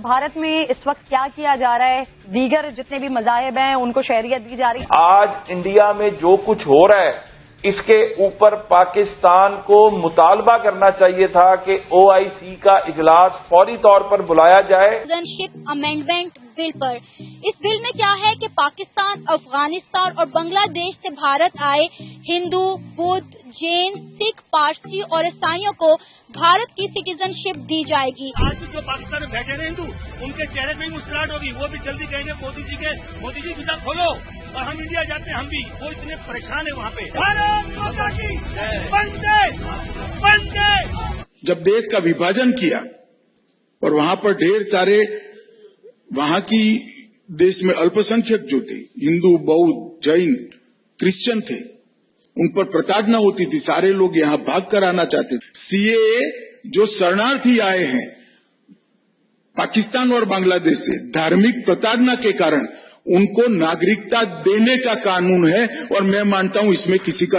بھارت میں اس وقت کیا کیا جا رہا ہے؟ دیگر جتنے بھی مذاہب ہیں ان کو شہریت دی جا رہی ہے. آج انڈیا میں جو کچھ ہو رہا ہے اس کے اوپر پاکستان کو مطالبہ کرنا چاہیے تھا کہ OIC کا اجلاس فوری طور پر بلایا جائے. سٹیزنشپ امینڈمنٹ بل پر اس بل میں کیا ہے کہ پاکستان، افغانستان اور بنگلہ دیش سے بھارت آئے ہندو، بدھ، جین، سکھ، پارسی اور عیسائیوں کو بھارت کی سٹیزن شپ دی جائے گی. آج جو پاکستان میں بیٹھے رہے ہندو ان کے چہرے پہ بھی مسکراہٹ ہوگی، وہ بھی جلدی کہیں گے مودی جی ویزا کھولو اور ہم انڈیا جاتے ہیں. ہم بھی وہ اتنے پریشان ہیں وہاں پہ. جب دیش کا وبھاجن کیا اور وہاں پر ڈھیر سارے وہاں کی دیش میں الپسنکھیک جو تھے، ہندو، بودھ، جین، کرسچن تھے، ان پر پرتاڑنا ہوتی تھی. سارے لوگ یہاں بھاگ کر آنا چاہتے تھے. CAA جو شرنارتھی آئے ہیں پاکستان اور بنگلہ دیش سے دھارمک پرتاڑنا کے کارن ان کو ناگرکتا دینے کا قانون ہے اور میں مانتا ہوں اس میں کسی کا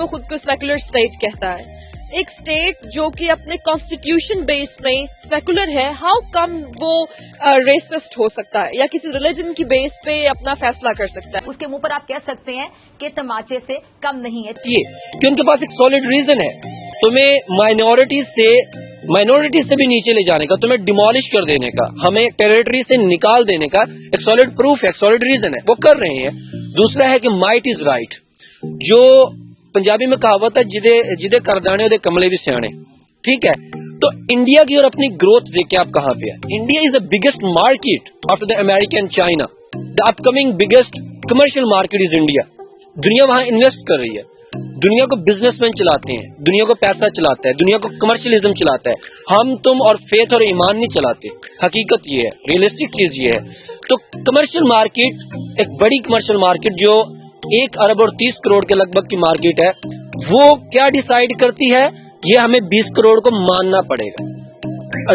وہ خود کو سیکولر اسٹیٹ کہتا ہے. ایک اسٹیٹ جو کہ اپنے کانسٹیٹیوشن بیس میں سیکولر ہے، ہاؤ کم وہ ریسسٹ ہو سکتا ہے یا کسی ریلیجن کی بیس پہ اپنا فیصلہ کر سکتا ہے؟ اس کے منہ پر آپ کہہ سکتے ہیں کہ تماچے سے کم نہیں ہے. کہ ان کے پاس ایک سالڈ ریزن ہے تمہیں مائنورٹیز سے بھی نیچے لے جانے کا، تمہیں ڈیمالش کر دینے کا، ہمیں ٹیریٹری سے نکال دینے کا ایک سالڈ پروف ہے، ایک سالڈ ریزن ہے، وہ کر رہے ہیں. دوسرا ہے کہ مائٹ از رائٹ. جو پنجابی میں کہاوت ہے جدے کردانے ادے کملے بھی سیانے. ٹھیک ہے، تو انڈیا کی اور اپنی گروتھ دیکھیں آپ کہاں پہ ہے. India is the biggest market after the America and China. The up coming biggest commercial market is India. دنیا وہاں انویسٹ کر رہی ہے. دنیا کو بزنس مین چلاتے ہیں، دنیا کو پیسہ چلاتا ہے، دنیا کو کمرشلزم چلاتا ہے. ہم تم اور فیتھ اور ایمان نہیں چلاتے. حقیقت یہ ہے، ریئلسٹک چیز یہ ہے. تو کمرشل مارکیٹ، ایک بڑی کمرشل مارکیٹ جو 1 ارب اور 30 کروڑ کے لگ بھگ کی مارکیٹ ہے، وہ کیا ڈیسائیڈ کرتی ہے؟ یہ ہمیں 20 کروڑ کو ماننا پڑے گا.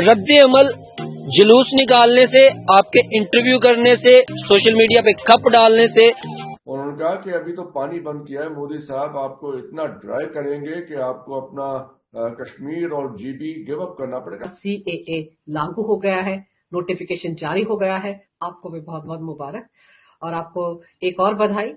رد عمل جلوس نکالنے سے، آپ کے انٹرویو کرنے سے، سوشل میڈیا پہ کھپ ڈالنے سے. اور انہوں نے کہا کہ ابھی تو پانی بند کیا ہے مودی صاحب، آپ کو اتنا ڈرائی کریں گے کہ آپ کو اپنا کشمیر اور GB گیو اپ کرنا پڑے گا. CAA لاگو ہو گیا ہے، نوٹیفیکیشن جاری ہو گیا ہے. آپ کو بھی بہت بہت مبارک اور آپ کو ایک اور بدھائی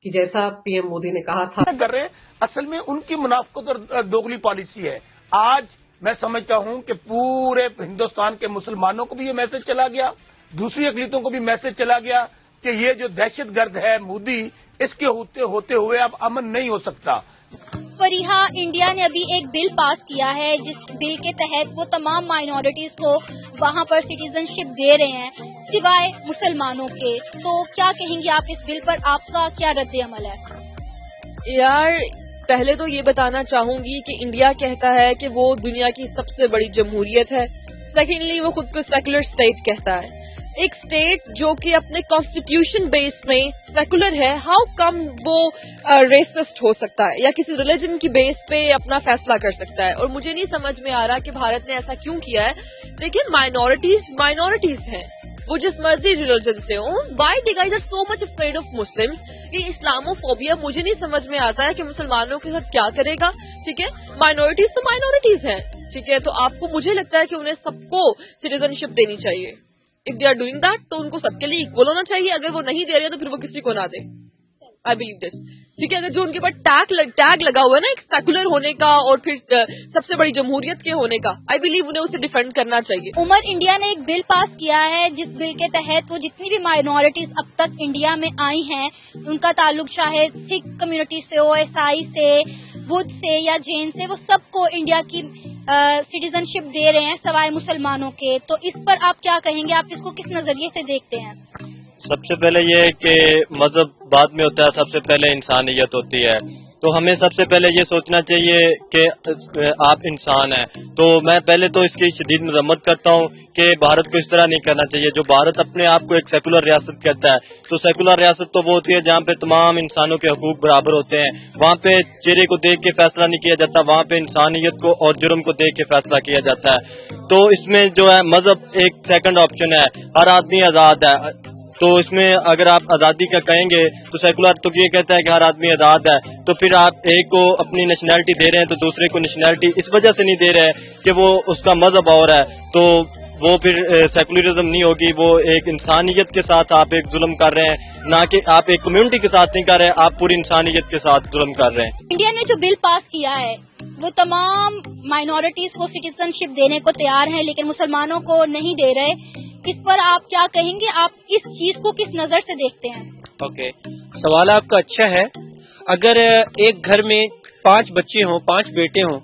کہ جیسا PM مودی نے کہا تھا کر رہے اصل میں ان کی منافقت اور دوگلی پالیسی ہے. آج میں سمجھتا ہوں کہ پورے ہندوستان کے مسلمانوں کو بھی یہ میسج چلا گیا، دوسری اقلیتوں کو بھی میسج چلا گیا کہ یہ جو دہشت گرد ہے مودی، اس کے ہوتے ہوئے اب امن نہیں ہو سکتا. فریحہ، انڈیا نے ابھی ایک بل پاس کیا ہے جس بل کے تحت وہ تمام مائنورٹیز کو وہاں پر سٹیزن شپ دے رہے ہیں سوائے مسلمانوں کے. تو کیا کہیں گے آپ اس بل پر؟ آپ کا کیا رد عمل ہے؟ یار پہلے تو یہ بتانا چاہوں گی کہ انڈیا کہتا ہے کہ وہ دنیا کی سب سے بڑی جمہوریت ہے. سیکنڈلی وہ خود کو سیکولر اسٹیٹ کہتا ہے. ایک اسٹیٹ جو کہ اپنے کانسٹیٹیوشن بیس میں سیکولر ہے، ہاؤ کم وہ ریسسٹ ہو سکتا ہے یا کسی ریلیجن کی بیس پہ اپنا فیصلہ کر سکتا ہے؟ اور مجھے نہیں سمجھ میں آ رہا کہ بھارت نے ایسا کیوں کیا ہے. لیکن مائنورٹیز ہیں، وہ جس مرضی ریلیجن سے ہوں. Why the guys are so much afraid of Muslims? یہ اسلاموفوبیا مجھے نہیں سمجھ میں آتا ہے کہ مسلمانوں کے ساتھ کیا کرے گا. ٹھیک ہے، مائنورٹیز تو مائنورٹیز ہیں. ٹھیک ہے، تو آپ کو مجھے لگتا ہے کہ انہیں سب کو سٹیزن شپ دینی چاہیے. If they are doing that تو ان کو سب کے لیے اکول ہونا چاہیے. اگر وہ نہیں دے رہے تو پھر وہ کسی کو نہ دے. I believe this. ٹھیک ہے، اگر جو ان کے پاس ٹیگ لگا ہوا ہے نا ایک سیکولر ہونے کا اور پھر سب سے بڑی جمہوریت کے ہونے کا، آئی بلیو انہیں اسے ڈیفینڈ کرنا چاہیے. عمر، انڈیا نے ایک بل پاس کیا ہے جس بل کے تحت وہ جتنی بھی مائنورٹیز اب تک انڈیا میں آئی ہیں، ان کا تعلق چاہے سکھ کمیونٹی سے ہو، عیسائی سے، بدھ سے یا جین سے، وہ سب کو انڈیا کی سٹیزن شپ دے رہے ہیں سوائے مسلمانوں کے. تو اس پر آپ کیا کہیں گے؟ آپ اس کو کس نظریے سے دیکھتے ہیں؟ سب سے پہلے یہ ہے کہ مذہب بعد میں ہوتا ہے، سب سے پہلے انسانیت ہوتی ہے. تو ہمیں سب سے پہلے یہ سوچنا چاہیے کہ آپ انسان ہیں. تو میں پہلے تو اس کی شدید مذمت کرتا ہوں کہ بھارت کو اس طرح نہیں کرنا چاہیے. جو بھارت اپنے آپ کو ایک سیکولر ریاست کہتا ہے، تو سیکولر ریاست تو وہ ہوتی ہے جہاں پہ تمام انسانوں کے حقوق برابر ہوتے ہیں. وہاں پہ چہرے کو دیکھ کے فیصلہ نہیں کیا جاتا، وہاں پہ انسانیت کو اور جرم کو دیکھ کے فیصلہ کیا جاتا ہے. تو اس میں جو ہے مذہب ایک سیکنڈ آپشن ہے. ہر آدمی آزاد ہے. تو اس میں اگر آپ آزادی کا کہیں گے تو سیکولر تو یہ کہتا ہے کہ ہر آدمی آزاد ہے. تو پھر آپ ایک کو اپنی نیشنلٹی دے رہے ہیں تو دوسرے کو نیشنلٹی اس وجہ سے نہیں دے رہے کہ وہ اس کا مذہب اور ہے. تو وہ پھر سیکولرزم نہیں ہوگی. وہ ایک انسانیت کے ساتھ آپ ایک ظلم کر رہے ہیں, نہ کہ آپ ایک کمیونٹی کے ساتھ نہیں کر رہے ہیں, آپ پوری انسانیت کے ساتھ ظلم کر رہے ہیں. انڈیا نے جو بل پاس کیا ہے وہ تمام مائنورٹیز کو سٹیزن شپ دینے کو تیار ہیں, لیکن مسلمانوں کو نہیں دے رہے. اس پر آپ کیا کہیں گے؟ آپ اس چیز کو کس نظر سے دیکھتے ہیں؟ اوکے, سوال آپ کا اچھا ہے. اگر ایک گھر میں 5 بچے ہوں, 5 بیٹے ہوں,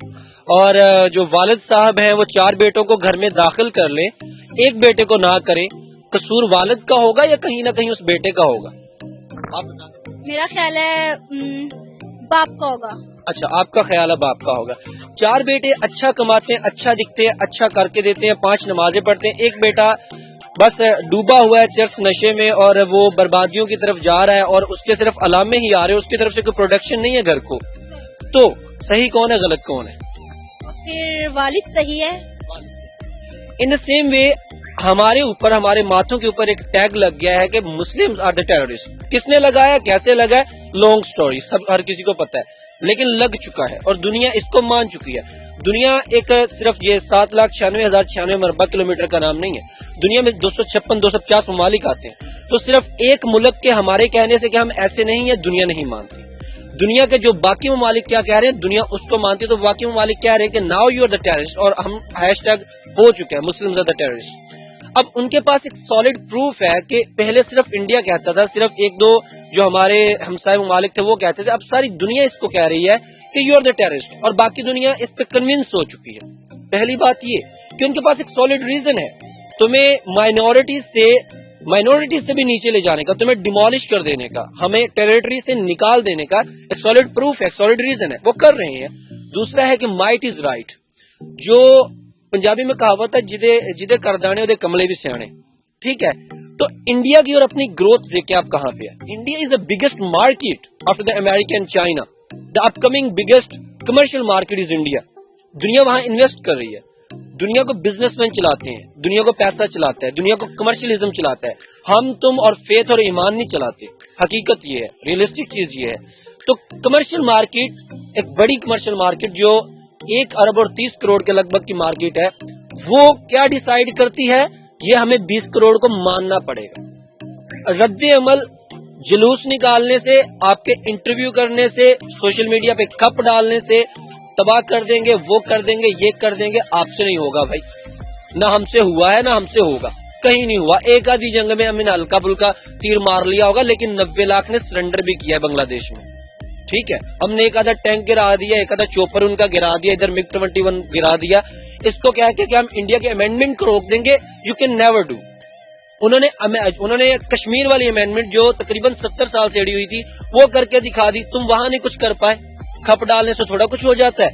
اور جو والد صاحب ہیں وہ 4 بیٹوں کو گھر میں داخل کر لیں, ایک بیٹے کو نہ کریں, قصور والد کا ہوگا یا کہیں نہ کہیں اس بیٹے کا ہوگا؟ آپ بتائیں. میرا خیال ہے باپ کا ہوگا. اچھا, آپ کا خیال ہے باپ کا ہوگا. 4 بیٹے اچھا کماتے ہیں, اچھا دکھتے ہیں, اچھا کر کے دیتے ہیں, 5 نمازیں پڑھتے ہیں, ایک بیٹا بس ڈوبا ہوا ہے چرس نشے میں اور وہ بربادیوں کی طرف جا رہا ہے اور اس کے صرف علامے ہی آ رہے ہیں, اس کی طرف سے کوئی پروڈکشن نہیں ہے گھر کو, تو صحیح کون ہے, غلط کون ہے؟ پھر والد صحیح ہے. ان دا سیم وے ہمارے اوپر, ہمارے ماتھوں کے اوپر ایک ٹیگ لگ گیا ہے کہ مسلم آر دا ٹیررسٹ. کس نے لگایا, کیسے لگا ہے, لانگ سٹوری, سب ہر کسی کو پتا ہے, لیکن لگ چکا ہے اور دنیا اس کو مان چکی ہے. دنیا ایک صرف یہ 7,96,096 مربع کلومیٹر کا نام نہیں ہے. دنیا میں 256-250 ممالک آتے ہیں, تو صرف ایک ملک کے ہمارے کہنے سے کہ ہم ایسے نہیں ہیں دنیا نہیں مانتی. دنیا کے جو باقی ممالک کیا کہہ رہے ہیں, دنیا اس کو مانتی ہے, تو باقی ممالک کہہ رہے ہیں کہ now you are the terrorist, اور ہم ہیش ٹیگ ہو چکے ہیں مسلمز آر دا ٹیررسٹ. اب ان کے پاس ایک سالڈ پروف ہے کہ پہلے صرف انڈیا کہتا تھا, صرف 1-2 جو ہمارے ہمسائے ممالک تھے وہ کہتے تھے, اب ساری دنیا اس کو کہہ رہی ہے کہ یو آر دا ٹیررسٹ, اور باقی دنیا اس پہ کنونس ہو چکی ہے. پہلی بات یہ کہ ان کے پاس ایک سالڈ ریزن ہے تمہیں مائنورٹیز سے بھی نیچے لے جانے کا, تمہیں ڈیمولش کر دینے کا, ہمیں ٹیریٹری سے نکال دینے کا ایک سالڈ پروف ہے, ایک سالڈ ریزن ہے, وہ کر رہے ہیں. دوسرا ہے کہ مائٹ از رائٹ, جو پنجابی میں کہاوت ہے جدے کردانے اودے کملے بھی سیانے, ٹھیک ہے. تو انڈیا کی اور اپنی گروتھ دیکھیں آپ کہاں پہ ہے. India is the biggest market after the America and China. The up coming biggest commercial market is India. دنیا وہاں انویسٹ کر رہی ہے, دنیا کو بزنس مین چلاتے ہیں, دنیا کو پیسہ چلاتا ہے, دنیا کو کمرشلزم چلاتا ہے. ہم تم اور فیتھ اور ایمان نہیں چلاتے. حقیقت یہ ہے, ریئلسٹک چیز یہ ہے. تو کمرشل مارکیٹ, ایک بڑی کمرشل مارکیٹ جو 1 ارب اور 30 کروڑ کے لگ بھگ کی مارکیٹ ہے, وہ کیا ڈیسائیڈ کرتی ہے, یہ ہمیں 20 کروڑ کو ماننا پڑے گا. رد عمل جلوس نکالنے سے, آپ کے انٹرویو کرنے سے, سوشل میڈیا پہ کپ ڈالنے سے تباہ کر دیں گے, وہ کر دیں گے, یہ کر دیں گے. آپ سے نہیں ہوگا بھائی, نہ ہم سے ہوا ہے, نہ ہم سے ہوگا, کہیں نہیں ہوا. ایک آدھی جنگ میں ہم نے ہلکا پھلکا تیر مار لیا ہوگا, لیکن 90 لاکھ نے سرنڈر بھی کیا ہے بنگلہ دیش میں, ٹھیک ہے. ہم نے ایک آدھا ٹینک گرا دیا, ایک آدھا چوپر ان کا گرا دیا, ادھر MiG 21 گرا دیا. اس کو کہہ کے کہ ہم انڈیا کے امینڈمنٹ کو روک دیں گے, یو کین نیور ڈو. انہوں نے کشمیر والی امینڈمنٹ جو تقریباً 70 سال سے اڑی ہوئی تھی وہ کر کے دکھا دی. تم وہاں نہیں کچھ کر پائے, کھپ ڈالنے سے تھوڑا کچھ ہو جاتا ہے.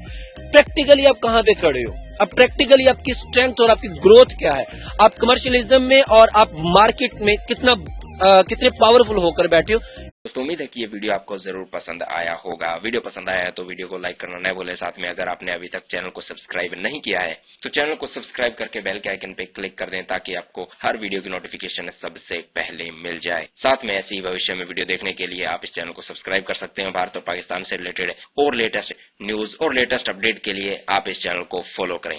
پریکٹیکلی آپ کہاں پہ کھڑے ہو, اب پریکٹیکلی آپ کی اسٹرینتھ اور آپ کی گروتھ کیا ہے, آپ کمرشلزم میں اور آپ مارکیٹ میں کتنے پاورفل ہو کر بیٹھے ہو. تو امید ہے کہ یہ ویڈیو آپ کو ضرور پسند آیا ہوگا. ویڈیو پسند آیا ہے تو ویڈیو کو لائک کرنا نہ بھولیں. ساتھ میں اگر آپ نے ابھی تک چینل کو سبسکرائب نہیں کیا ہے تو چینل کو سبسکرائب کر کے بیل کے آئیکن پہ کلک کر دیں, تاکہ آپ کو ہر ویڈیو کی نوٹیفیکیشن سب سے پہلے مل جائے. ساتھ میں ایسی بھوشیہ میں ویڈیو دیکھنے کے لیے آپ اس چینل کو سبسکرائب کر سکتے ہیں. بھارت اور پاکستان سے ریلیٹڈ اور لیٹسٹ نیوز اور لیٹسٹ اپڈیٹ کے لیے آپ اس چینل کو فالو کریں.